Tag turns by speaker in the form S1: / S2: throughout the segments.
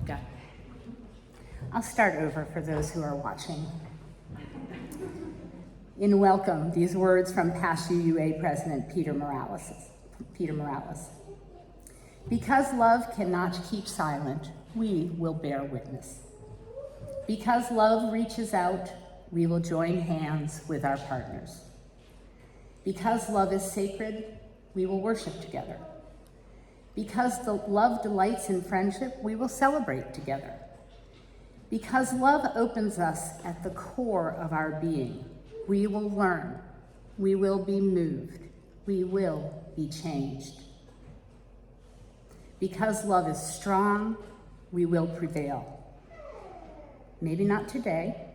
S1: Go. I'll start over for those who are watching. In welcome, these words from past UUA President Peter Morales. Because love cannot keep silent, we will bear witness. Because love reaches out, we will join hands with our partners. Because love is sacred, we will worship together. Because the love delights in friendship, we will celebrate together. Because love opens us at the core of our being, we will learn, we will be moved, we will be changed. Because love is strong, we will prevail. Maybe not today,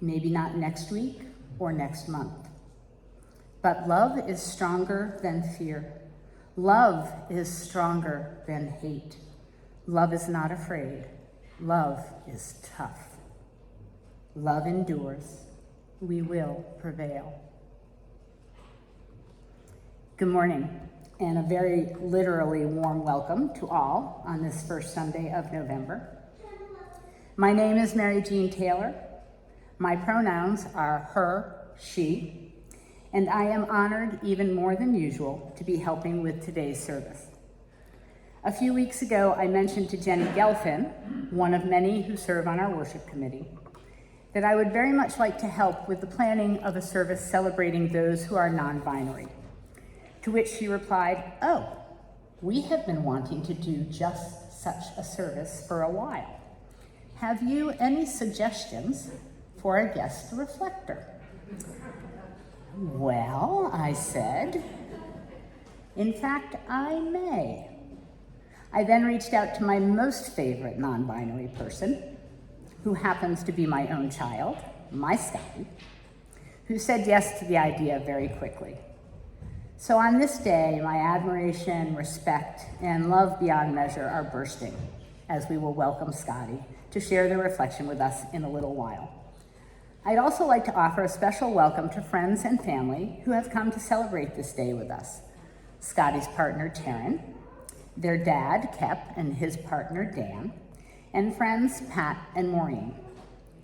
S1: maybe not next week or next month. But love is stronger than fear. Love is stronger than hate. Love is not afraid. Love is tough. Love endures. We will prevail. Good morning, and a very literally warm welcome to all on this first Sunday of November. My name is Jeanne Taylor. My pronouns are her, she, and I am honored even more than usual to be helping with today's service. A few weeks ago, I mentioned to Jenny Gelfin, one of many who serve on our worship committee, that I would very much like to help with the planning of a service celebrating those who are non-binary. To which she replied, "Oh, we have been wanting to do just such a service for a while. Have you any suggestions for a guest reflector?" "Well," I said, "in fact, I may." I then reached out to my most favorite non-binary person, who happens to be my own child, my Scottie, who said yes to the idea very quickly. So on this day, my admiration, respect, and love beyond measure are bursting as we will welcome Scottie to share their reflection with us in a little while. I'd also like to offer a special welcome to friends and family who have come to celebrate this day with us. Scottie's partner, Taran, their dad, Kep, and his partner, Dan, and friends, Pat and Maureen.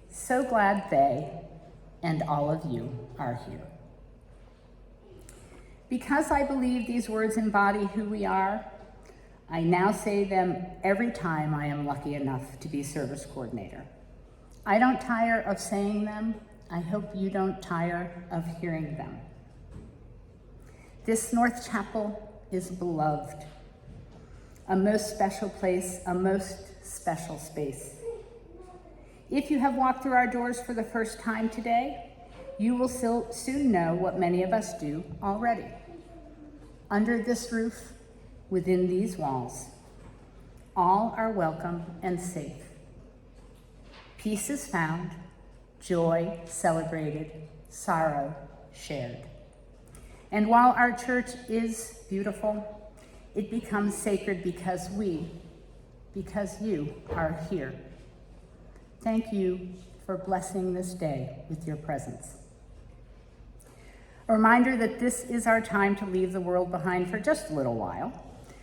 S1: So glad they and all of you are here. Because I believe these words embody who we are, I now say them every time I am lucky enough to be service coordinator. I don't tire of saying them. I hope you don't tire of hearing them. This North Chapel is beloved, a most special place, a most special space. If you have walked through our doors for the first time today, you will soon know what many of us do already. Under this roof, within these walls, all are welcome and safe. Peace is found, joy celebrated, sorrow shared. And while our church is beautiful, it becomes sacred because you are here. Thank you for blessing this day with your presence. A reminder that this is our time to leave the world behind for just a little while,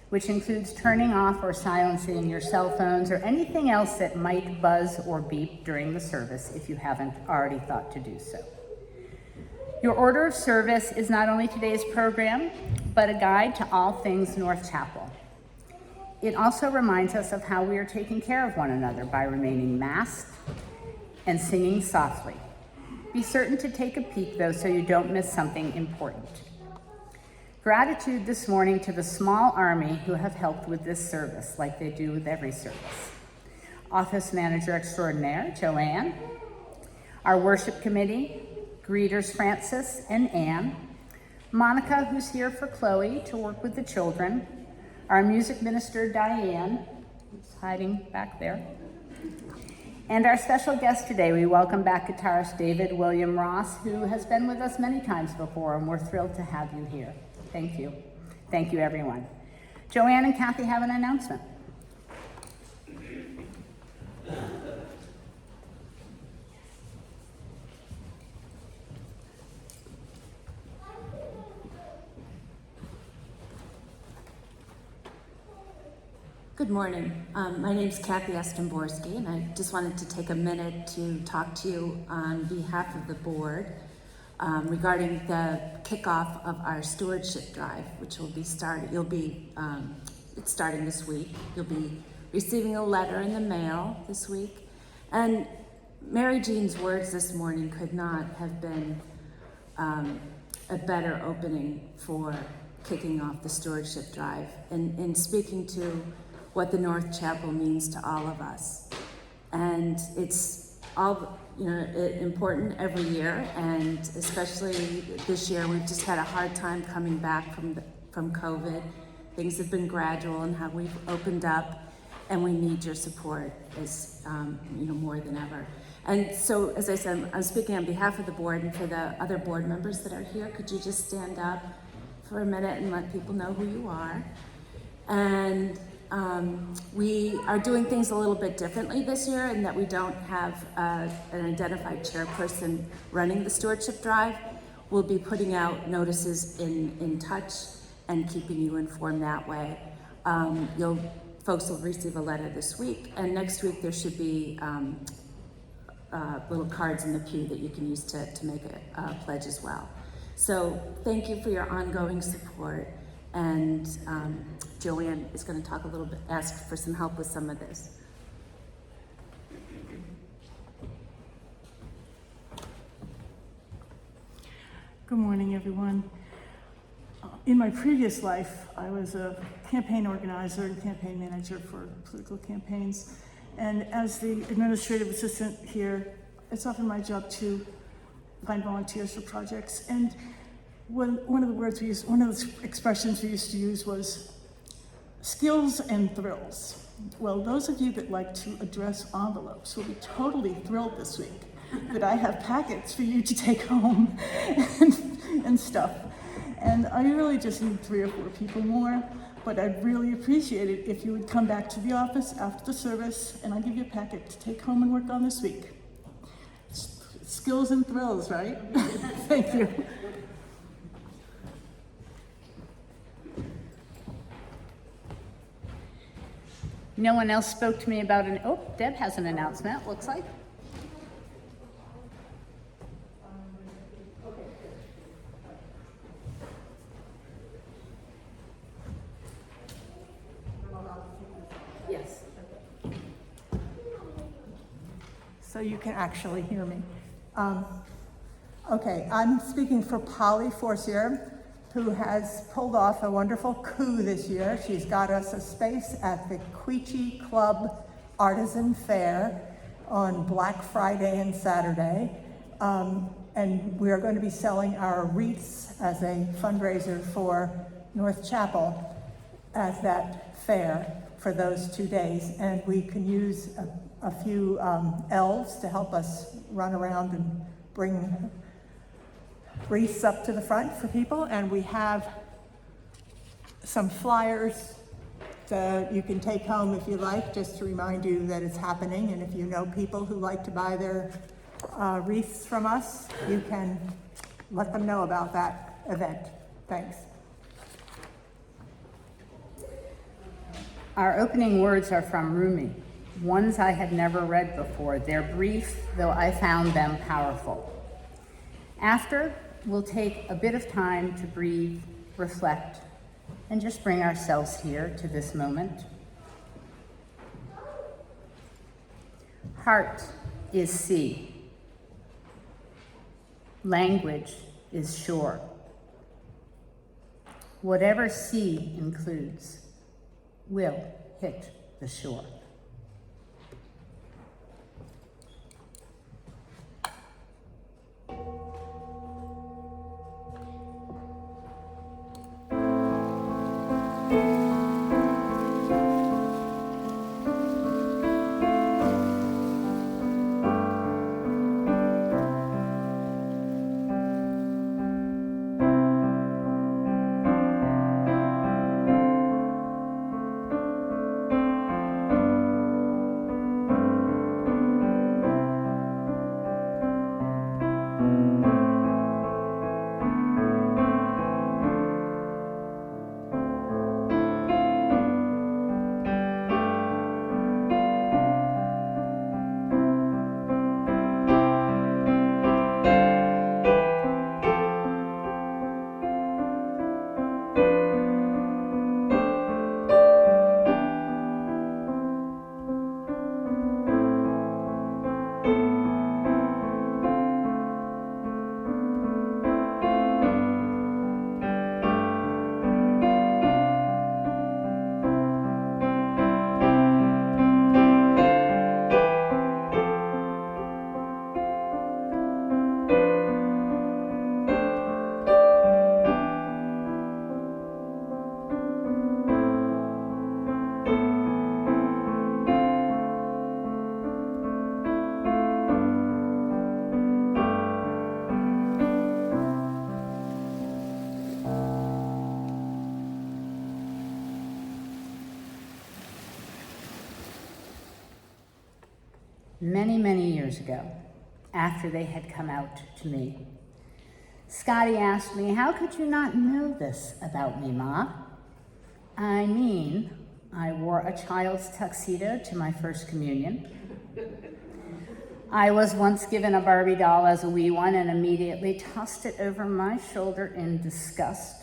S1: which includes turning off or silencing your cell phones or anything else that might buzz or beep during the service if you haven't already thought to do so. Your order of service is not only today's program, but a guide to all things North Chapel. It also reminds us of how we are taking care of one another by remaining masked and singing softly. Be certain to take a peek, though, so you don't miss something important. Gratitude this morning to the small army who have helped with this service, like they do with every service. Office Manager Extraordinaire, Joanne, our worship committee, greeters Francis and Anne, Monica, who's here for Chloe to work with the children, our music minister, Diane, who's hiding back there, and our special guest today. We welcome back guitarist David William Ross, who has been with us many times before, and we're thrilled to have you here. Thank you. Thank you, everyone. Joanne and Kathy have an announcement.
S2: Good morning. My name is Kathy Estemborski, and I just wanted to take a minute to talk to you on behalf of the board regarding the kickoff of our stewardship drive, which will be started. It's starting this week. You'll be receiving a letter in the mail this week, and Mary Jean's words this morning could not have been a better opening for kicking off the stewardship drive and speaking to what the North Chapel means to all of us. And it's all important every year, and especially this year we've just had a hard time coming back from COVID. Things have been gradual in how we've opened up, and we need your support as more than ever. And so, as I said, I'm speaking on behalf of the board and for the other board members that are here. Could you just stand up for a minute and let people know who you are? And we are doing things a little bit differently this year in that we don't have an identified chairperson running the stewardship drive. We'll be putting out notices in touch and keeping you informed that way. Folks will receive a letter this week, and next week there should be little cards in the pew that you can use to make a pledge as well. So thank you for your ongoing support, and Joanne is going to talk a little bit, ask for some help with some of this.
S3: Good morning, everyone. In my previous life, I was a campaign organizer and campaign manager for political campaigns. And as the administrative assistant here, it's often my job to find volunteers for projects. And one of the expressions we used to use was skills and thrills. Well, those of you that like to address envelopes will be totally thrilled this week that I have packets for you to take home and stuff. And I really just need 3 or 4 people more, but I'd really appreciate it if you would come back to the office after the service and I'll give you a packet to take home and work on this week. Skills and thrills, right? Thank you.
S1: No one else spoke to me about Deb has an announcement, looks like. Yes.
S4: So you can actually hear me. Okay, I'm speaking for Polly Forcier, who has pulled off a wonderful coup this year. She's got us a space at the Queechee Club Artisan Fair on Black Friday and Saturday. And we are going to be selling our wreaths as a fundraiser for North Chapel at that fair for those 2 days. And we can use a few elves to help us run around and bring wreaths up to the front for people, and we have some flyers that you can take home if you like, just to remind you that it's happening. And if you know people who like to buy their wreaths from us, you can let them know about that event. Thanks.
S1: Our opening words are from Rumi, ones I had never read before. They're brief, though I found them powerful. After, we'll take a bit of time to breathe, reflect, and just bring ourselves here to this moment. Heart is sea. Language is shore. Whatever sea includes will hit the shore. many, many years ago, after they had come out to me. Scottie asked me, "How could you not know this about me, Ma?" I mean, I wore a child's tuxedo to my first communion. I was once given a Barbie doll as a wee one and immediately tossed it over my shoulder in disgust.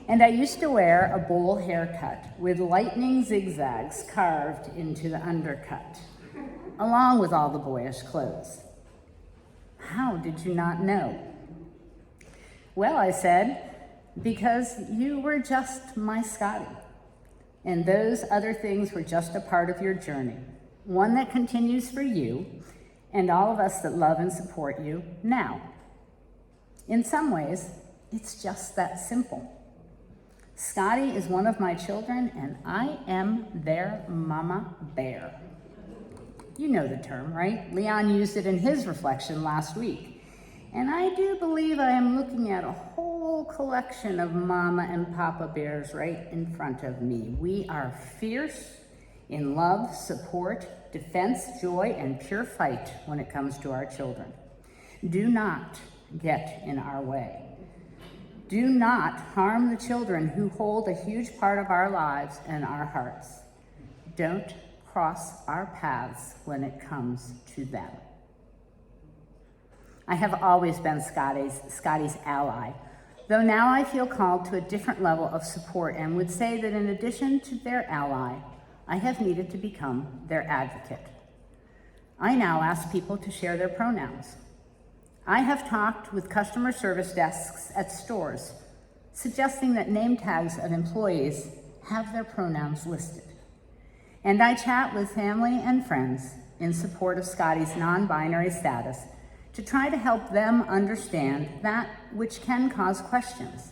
S1: And I used to wear a bowl haircut with lightning zigzags carved into the undercut, along with all the boyish clothes. How did you not know? Well, I said, because you were just my Scottie, and those other things were just a part of your journey, one that continues for you and all of us that love and support you now. In some ways, it's just that simple. Scottie is one of my children, and I am their mama bear. You know the term, right? Leon used it in his reflection last week. And I do believe I am looking at a whole collection of mama and papa bears right in front of me. We are fierce in love, support, defense, joy, and pure fight when it comes to our children. Do not get in our way. Do not harm the children who hold a huge part of our lives and our hearts. Don't cross our paths when it comes to them. I have always been Scottie's ally, though now I feel called to a different level of support and would say that in addition to their ally, I have needed to become their advocate. I now ask people to share their pronouns. I have talked with customer service desks at stores, suggesting that name tags of employees have their pronouns listed. And I chat with family and friends in support of Scottie's non-binary status to try to help them understand that which can cause questions.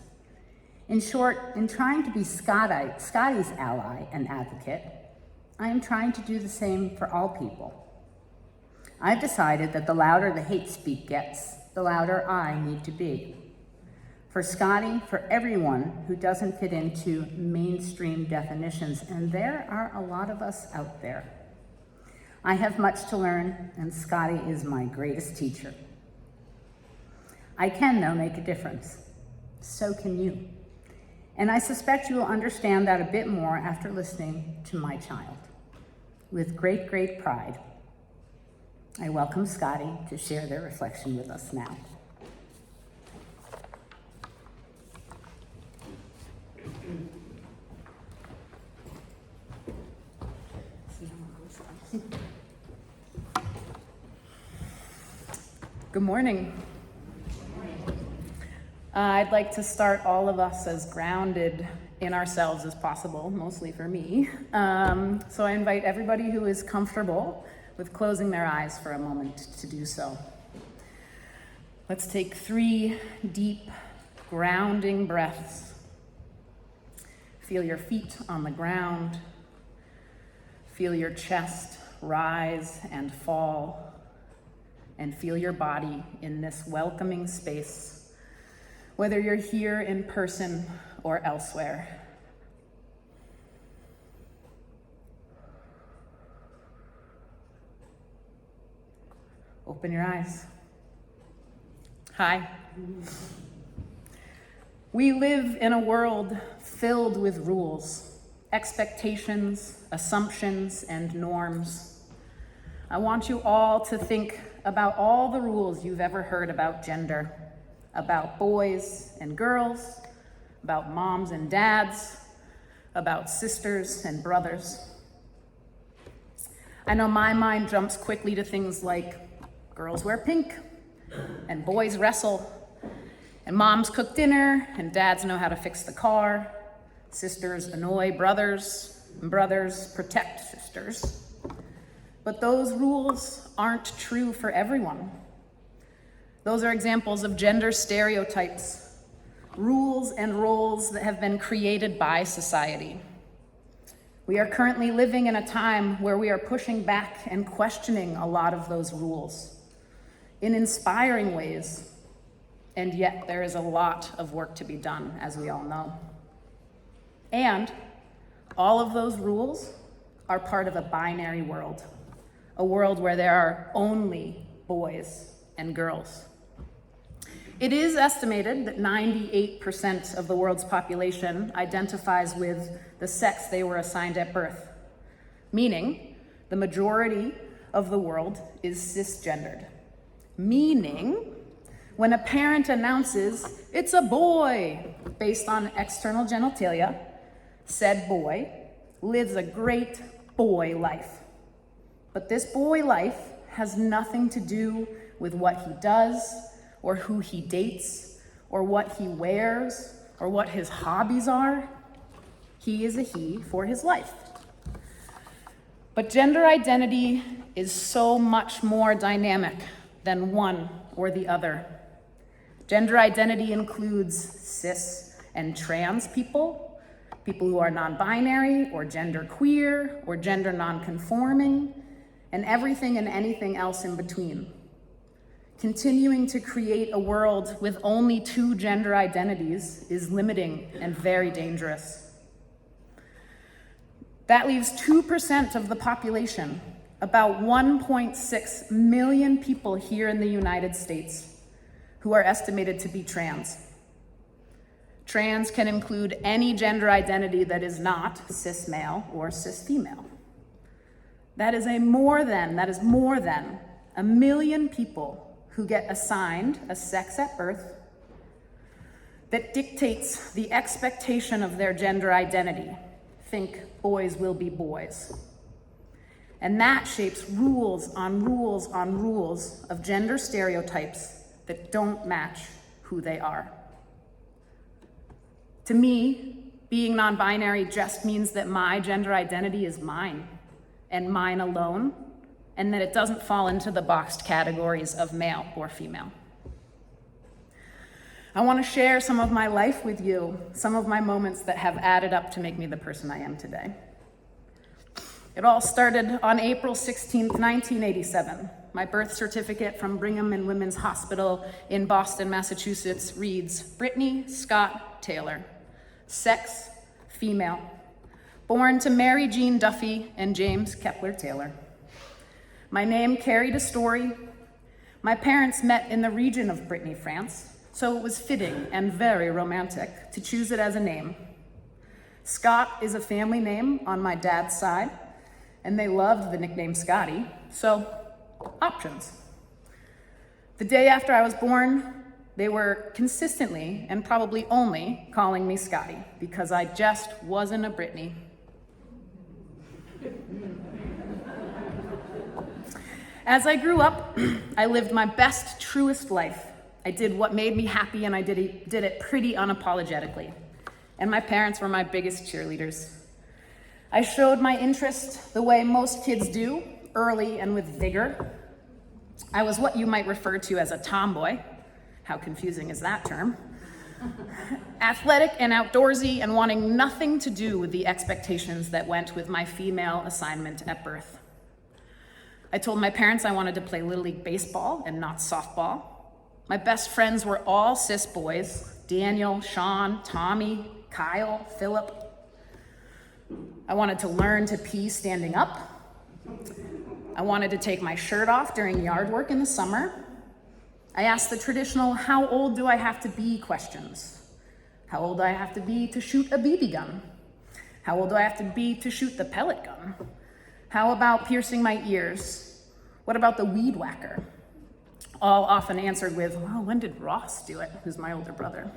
S1: In short, in trying to be Scottie's ally and advocate, I am trying to do the same for all people. I've decided that the louder the hate speak gets, the louder I need to be. For Scottie, for everyone who doesn't fit into mainstream definitions, and there are a lot of us out there. I have much to learn, and Scottie is my greatest teacher. I can, though, make a difference. So can you. And I suspect you will understand that a bit more after listening to my child. With great, great pride, I welcome Scottie to share their reflection with us now.
S5: Good morning. I'd like to start all of us as grounded in ourselves as possible, mostly for me. So I invite everybody who is comfortable with closing their eyes for a moment to do so. Let's take 3 deep, grounding breaths. Feel your feet on the ground. Feel your chest rise and fall. And feel your body in this welcoming space, whether you're here in person or elsewhere. Open your eyes. Hi. We live in a world filled with rules, expectations, assumptions, and norms. I want you all to think about all the rules you've ever heard about gender, about boys and girls, about moms and dads, about sisters and brothers. I know my mind jumps quickly to things like girls wear pink, and boys wrestle, and moms cook dinner, and dads know how to fix the car, sisters annoy brothers, and brothers protect sisters. But those rules aren't true for everyone. Those are examples of gender stereotypes, rules and roles that have been created by society. We are currently living in a time where we are pushing back and questioning a lot of those rules in inspiring ways, and yet there is a lot of work to be done, as we all know. And all of those rules are part of a binary world. a world where there are only boys and girls. It is estimated that 98% of the world's population identifies with the sex they were assigned at birth, meaning the majority of the world is cisgendered. Meaning, when a parent announces, "It's a boy," based on external genitalia, said boy lives a great boy life. But this boy life has nothing to do with what he does, or who he dates, or what he wears, or what his hobbies are. He is a he for his life. But gender identity is so much more dynamic than one or the other. Gender identity includes cis and trans people, people who are non-binary or genderqueer or gender non-conforming, and everything and anything else in between. Continuing to create a world with only two gender identities is limiting and very dangerous. That leaves 2% of the population, about 1.6 million people here in the United States, who are estimated to be trans. Trans can include any gender identity that is not cis male or cis female. That is more than 1 million people who get assigned a sex at birth that dictates the expectation of their gender identity. Think boys will be boys. And that shapes rules on rules on rules of gender stereotypes that don't match who they are. To me, being non-binary just means that my gender identity is mine and mine alone, and that it doesn't fall into the boxed categories of male or female. I want to share some of my life with you, some of my moments that have added up to make me the person I am today. It all started on April 16th, 1987. My birth certificate from Brigham and Women's Hospital in Boston, Massachusetts reads, Brittany Scott Taylor, sex, female, born to Mary Jean Duffy and James Kepler Taylor. My name carried a story. My parents met in the region of Brittany, France, so it was fitting and very romantic to choose it as a name. Scott is a family name on my dad's side, and they loved the nickname Scottie, so options. The day after I was born, they were consistently and probably only calling me Scottie because I just wasn't a Brittany. As I grew up, I lived my best, truest life. I did what made me happy, and I did it pretty unapologetically. And my parents were my biggest cheerleaders. I showed my interest the way most kids do, early and with vigor. I was what you might refer to as a tomboy. How confusing is that term? Athletic and outdoorsy and wanting nothing to do with the expectations that went with my female assignment at birth. I told my parents I wanted to play Little League baseball and not softball. My best friends were all cis boys, Daniel, Sean, Tommy, Kyle, Philip. I wanted to learn to pee standing up. I wanted to take my shirt off during yard work in the summer. I asked the traditional, how old do I have to be questions. How old do I have to be to shoot a BB gun? How old do I have to be to shoot the pellet gun? How about piercing my ears? What about the weed whacker? All often answered with, well, when did Ross do it? Who's my older brother.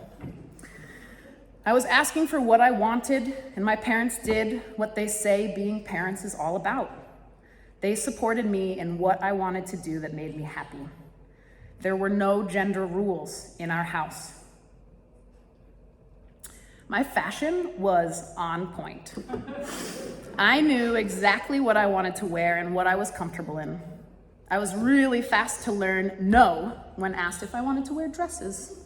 S5: I was asking for what I wanted, and my parents did what they say being parents is all about. They supported me in what I wanted to do that made me happy. There were no gender rules in our house. My fashion was on point. I knew exactly what I wanted to wear and what I was comfortable in. I was really fast to learn no when asked if I wanted to wear dresses.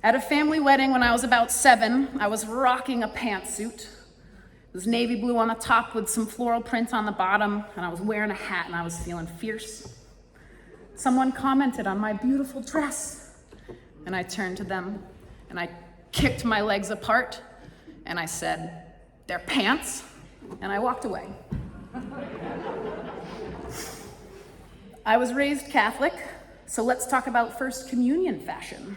S5: At a family wedding when I was about 7, I was rocking a pantsuit. It was navy blue on the top with some floral print on the bottom, and I was wearing a hat and I was feeling fierce. Someone commented on my beautiful dress, and I turned to them and I kicked my legs apart and I said, "They're pants," and I walked away. I was raised Catholic, so let's talk about First Communion fashion.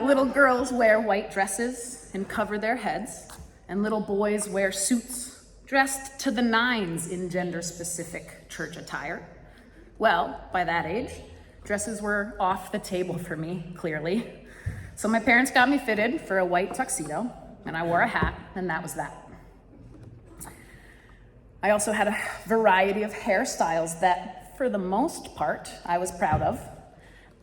S5: Little girls wear white dresses and cover their heads, and little boys wear suits, dressed to the nines in gender-specific church attire. Well, by that age, dresses were off the table for me, clearly. So my parents got me fitted for a white tuxedo, and I wore a hat, and that was that. I also had a variety of hairstyles that, for the most part, I was proud of.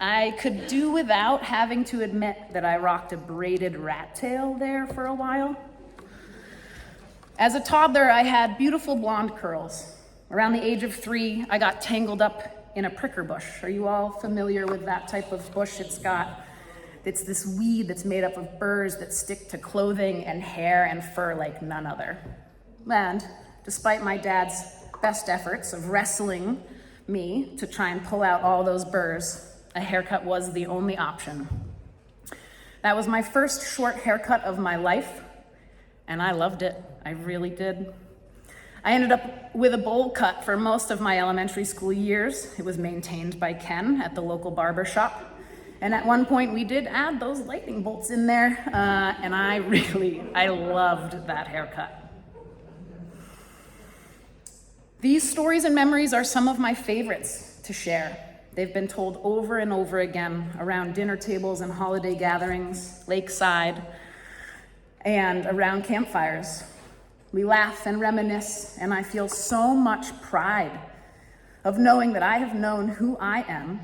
S5: I could do without having to admit that I rocked a braided rat tail there for a while. As a toddler, I had beautiful blonde curls. Around the age of 3, I got tangled up in a pricker bush. Are you all familiar with that type of bush? It's this weed that's made up of burrs that stick to clothing and hair and fur like none other. And despite my dad's best efforts of wrestling me to try and pull out all those burrs, a haircut was the only option. That was my first short haircut of my life, and I loved it. I really did. I ended up with a bowl cut for most of my elementary school years. It was maintained by Ken at the local barber shop. And at one point we did add those lightning bolts in there, and I loved that haircut. These stories and memories are some of my favorites to share. They've been told over and over again around dinner tables and holiday gatherings, lakeside, and around campfires. We laugh and reminisce, and I feel so much pride of knowing that I have known who I am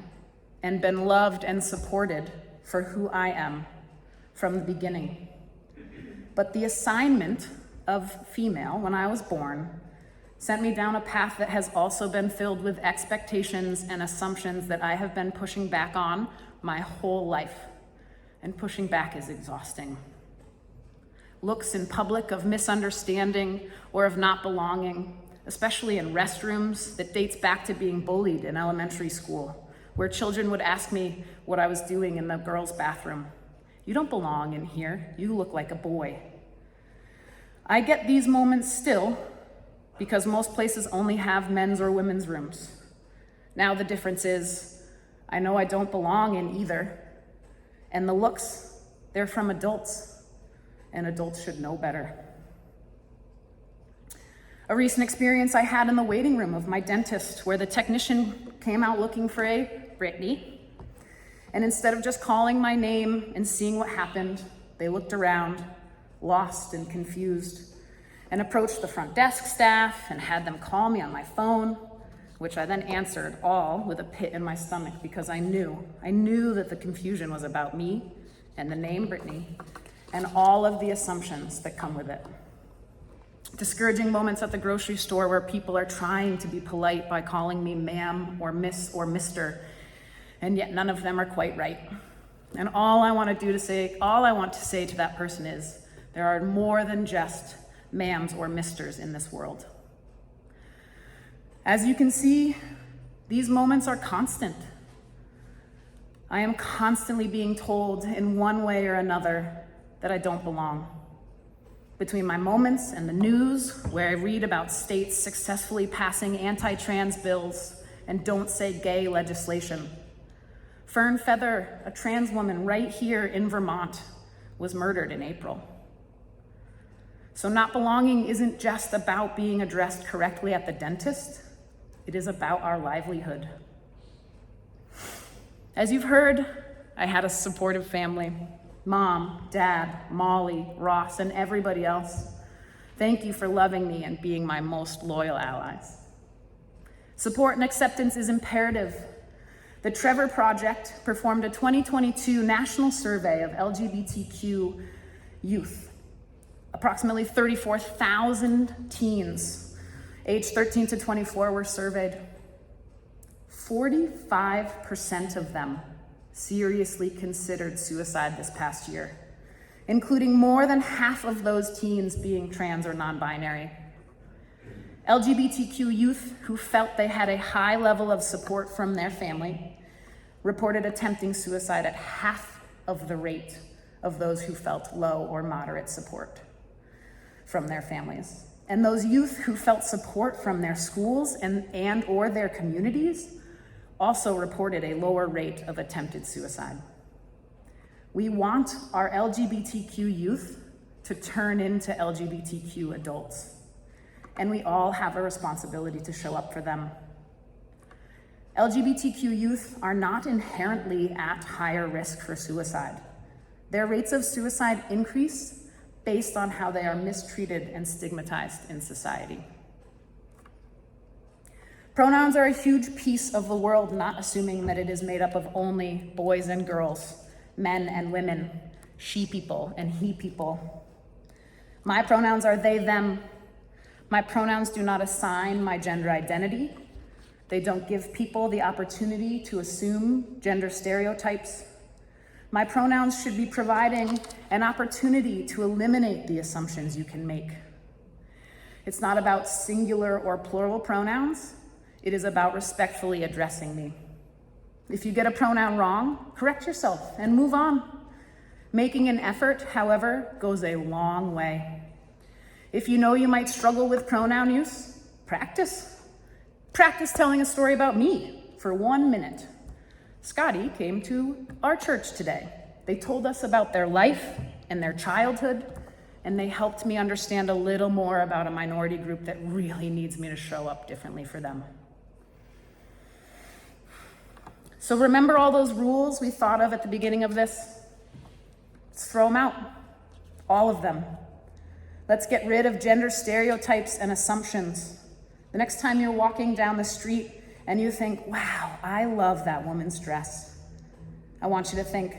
S5: and been loved and supported for who I am from the beginning. But the assignment of female when I was born sent me down a path that has also been filled with expectations and assumptions that I have been pushing back on my whole life. And pushing back is exhausting. Looks in public of misunderstanding or of not belonging, especially in restrooms, that dates back to being bullied in elementary school, where children would ask me what I was doing in the girls' bathroom. You don't belong in here. You look like a boy. I get these moments still, because most places only have men's or women's rooms. Now the difference is, I know I don't belong in either. And the looks, they're from adults, and adults should know better. A recent experience I had in the waiting room of my dentist, where the technician came out looking for a Brittany, and instead of just calling my name and seeing what happened, they looked around, lost and confused, and approached the front desk staff and had them call me on my phone, which I then answered, all with a pit in my stomach, because I knew that the confusion was about me and the name Brittany and all of the assumptions that come with it. Discouraging moments at the grocery store where people are trying to be polite by calling me ma'am or miss or mister, and yet none of them are quite right. And all I want to say to that person is, there are more than just ma'ams or misters in this world. As you can see, these moments are constant. I am constantly being told in one way or another that I don't belong. Between my moments and the news, where I read about states successfully passing anti-trans bills and don't say gay legislation. Fern Feather, a trans woman right here in Vermont, was murdered in April. So not belonging isn't just about being addressed correctly at the dentist, it is about our livelihood. As you've heard, I had a supportive family. Mom, Dad, Molly, Ross, and everybody else. Thank you for loving me and being my most loyal allies. Support and acceptance is imperative. The Trevor Project performed a 2022 national survey of LGBTQ youth. Approximately 34,000 teens aged 13 to 24 were surveyed. 45% of them seriously considered suicide this past year, including more than half of those teens being trans or non-binary. LGBTQ youth who felt they had a high level of support from their family reported attempting suicide at half of the rate of those who felt low or moderate support from their families. And those youth who felt support from their schools and or their communities also reported a lower rate of attempted suicide. We want our LGBTQ youth to turn into LGBTQ adults, and we all have a responsibility to show up for them. LGBTQ youth are not inherently at higher risk for suicide. Their rates of suicide increase based on how they are mistreated and stigmatized in society. Pronouns are a huge piece of the world, not assuming that it is made up of only boys and girls, men and women, she people and he people. My pronouns are they, them. My pronouns do not assign my gender identity. They don't give people the opportunity to assume gender stereotypes. My pronouns should be providing an opportunity to eliminate the assumptions you can make. It's not about singular or plural pronouns. It is about respectfully addressing me. If you get a pronoun wrong, correct yourself and move on. Making an effort, however, goes a long way. If you know you might struggle with pronoun use, practice. Practice telling a story about me for 1 minute. Scottie came to our church today. They told us about their life and their childhood, and they helped me understand a little more about a minority group that really needs me to show up differently for them. So remember all those rules we thought of at the beginning of this? Let's throw them out, all of them. Let's get rid of gender stereotypes and assumptions. The next time you're walking down the street and you think, wow, I love that woman's dress, I want you to think,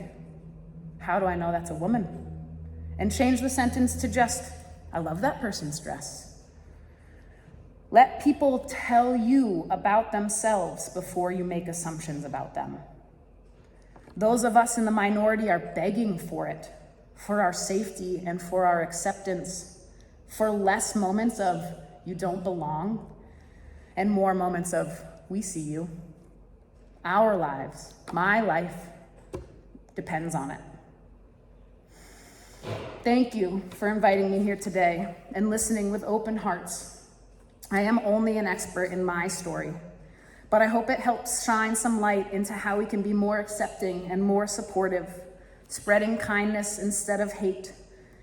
S5: how do I know that's a woman? And change the sentence to just, I love that person's dress. Let people tell you about themselves before you make assumptions about them. Those of us in the minority are begging for it, for our safety and for our acceptance, for less moments of you don't belong and more moments of we see you. Our lives, my life, depends on it. Thank you for inviting me here today and listening with open hearts. I am only an expert in my story, but I hope it helps shine some light into how we can be more accepting and more supportive, spreading kindness instead of hate,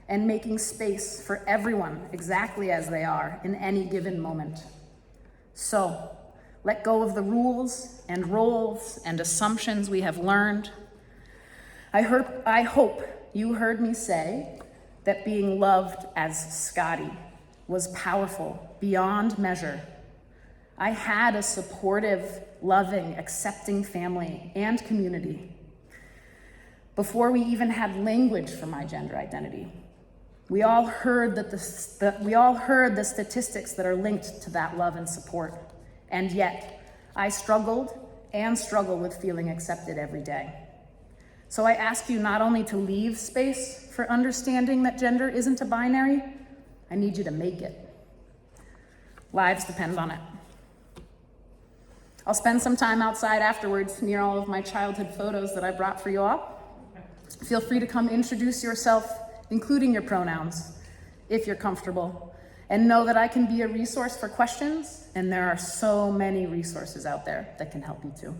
S5: and making space for everyone exactly as they are in any given moment. So, let go of the rules and roles and assumptions we have learned. I hope you heard me say that being loved as Scottie was powerful beyond measure. I had a supportive, loving, accepting family and community before we even had language for my gender identity. We all heard the statistics that are linked to that love and support, and yet I struggled and struggle with feeling accepted every day. So I ask you not only to leave space for understanding that gender isn't a binary, I need you to make it. Lives depend on it. I'll spend some time outside afterwards near all of my childhood photos that I brought for you all. Feel free to come introduce yourself, including your pronouns, if you're comfortable. And know that I can be a resource for questions, and there are so many resources out there that can help you too.